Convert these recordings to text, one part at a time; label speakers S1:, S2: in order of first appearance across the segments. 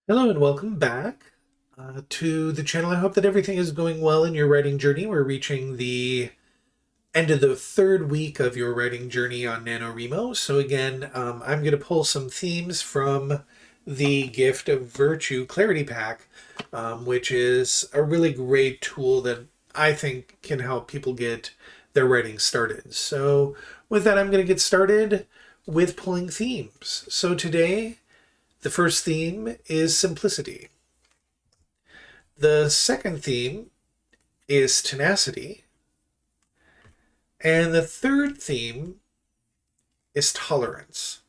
S1: Hello and welcome back to the channel. I hope that everything is going well in your writing journey. We're reaching the end of the third week of your writing journey on NaNoWriMo. So again, I'm going to pull some themes from the Gift of Virtue Clarity Pack, which is a really great tool that I think can help people get their writing started. So with that, I'm going to get started with pulling themes. So today, the first theme is simplicity. The second theme is tenacity. And the third theme is tolerance.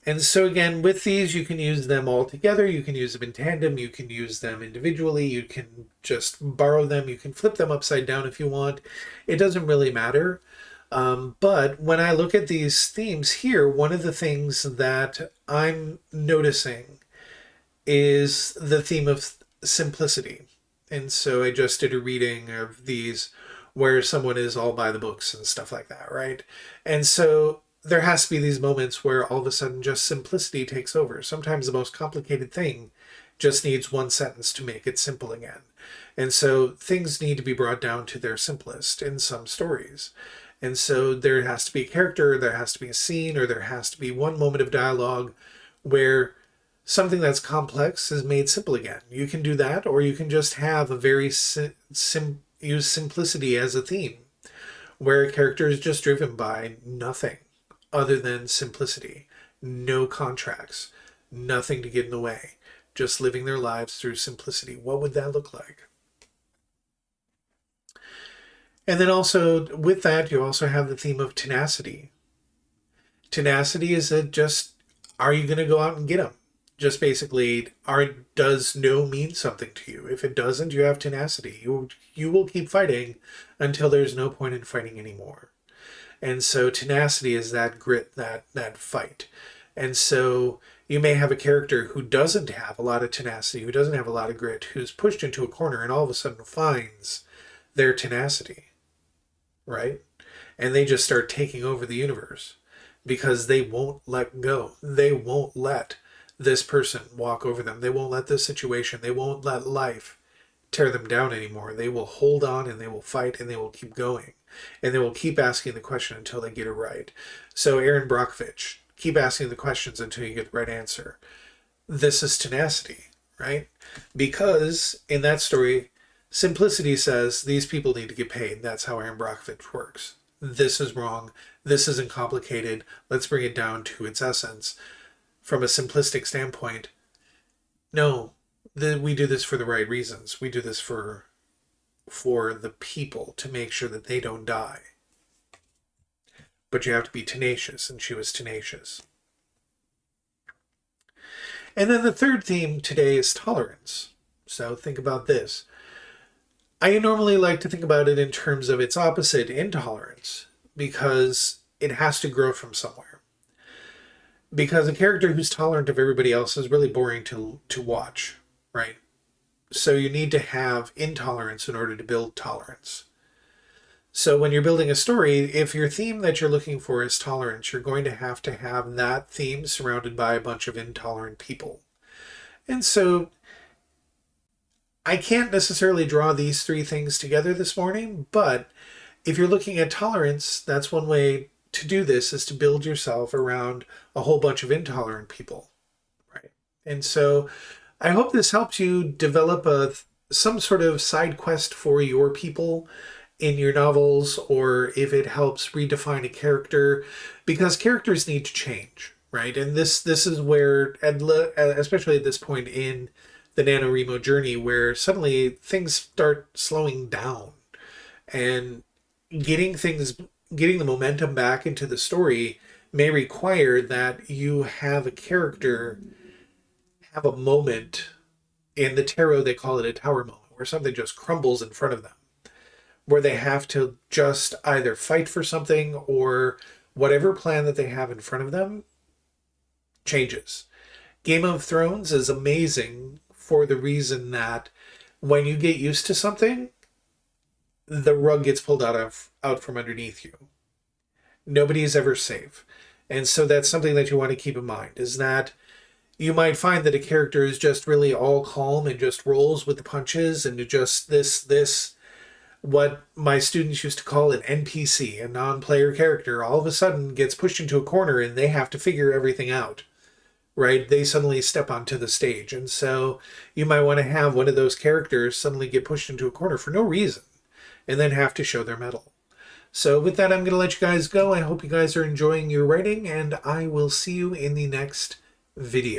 S1: And so again, with these, you can use them all together. You can use them in tandem. You can use them individually. You can just borrow them. You can flip them upside down if you want. It doesn't really matter. But when I look at these themes here, one of the things that I'm noticing is the theme of simplicity. And so I just did a reading of these where someone is all by the books and stuff like that, right? And so there has to be these moments where all of a sudden just simplicity takes over. Sometimes the most complicated thing just needs one sentence to make it simple again. And so things need to be brought down to their simplest in some stories. And so there has to be a character, there has to be a scene, or there has to be one moment of dialogue where something that's complex is made simple again. You can do that, or you can just have a very use simplicity as a theme, where a character is just driven by nothing other than simplicity, no contracts, nothing to get in the way, just living their lives through simplicity. What would that look like? And then also with that, you also have the theme of tenacity. Tenacity is are you going to go out and get them? Just basically, does no mean something to you? If it doesn't, you have tenacity. You will keep fighting until there's no point in fighting anymore. And so tenacity is that grit, that fight. And so you may have a character who doesn't have a lot of tenacity, who doesn't have a lot of grit, who's pushed into a corner and all of a sudden finds their tenacity, right? And they just start taking over the universe because they won't let go. They won't let this person walk over them. They won't let this situation, they won't let life tear them down anymore. They will hold on and they will fight and they will keep going. And they will keep asking the question until they get it right. So Aaron Brockovich, keep asking the questions until you get the right answer. This is tenacity, right? Because in that story, simplicity says these people need to get paid. That's how Aaron Brockovich works. This is wrong. This isn't complicated. Let's bring it down to its essence. From a simplistic standpoint, no, we do this for the right reasons. We do this for the people, to make sure that they don't die. But you have to be tenacious, and she was tenacious. And then the third theme today is tolerance. So think about this. I normally like to think about it in terms of its opposite, intolerance, because it has to grow from somewhere. Because a character who's tolerant of everybody else is really boring to watch, right? So you need to have intolerance in order to build tolerance. So when you're building a story, if your theme that you're looking for is tolerance, you're going to have that theme surrounded by a bunch of intolerant people. And so I can't necessarily draw these three things together this morning, but if you're looking at tolerance, that's one way to do this, is to build yourself around a whole bunch of intolerant people, right? And so I hope this helps you develop some sort of side quest for your people in your novels, or if it helps redefine a character, because characters need to change, right? And this is where, especially at this point in the NaNoWriMo journey, where suddenly things start slowing down, and getting the momentum back into the story may require that you have a character have a moment. In the tarot, they call it a tower moment, where something just crumbles in front of them, where they have to just either fight for something, or whatever plan that they have in front of them changes. Game of Thrones is amazing for the reason that when you get used to something, the rug gets pulled out from underneath you. Nobody is ever safe. And so that's something that you want to keep in mind, is that You might find that a character is just really all calm and just rolls with the punches and just this, what my students used to call an NPC, a non-player character, all of a sudden gets pushed into a corner and they have to figure everything out, right? They suddenly step onto the stage. And so you might want to have one of those characters suddenly get pushed into a corner for no reason and then have to show their mettle. So with that, I'm going to let you guys go. I hope you guys are enjoying your writing, and I will see you in the next video.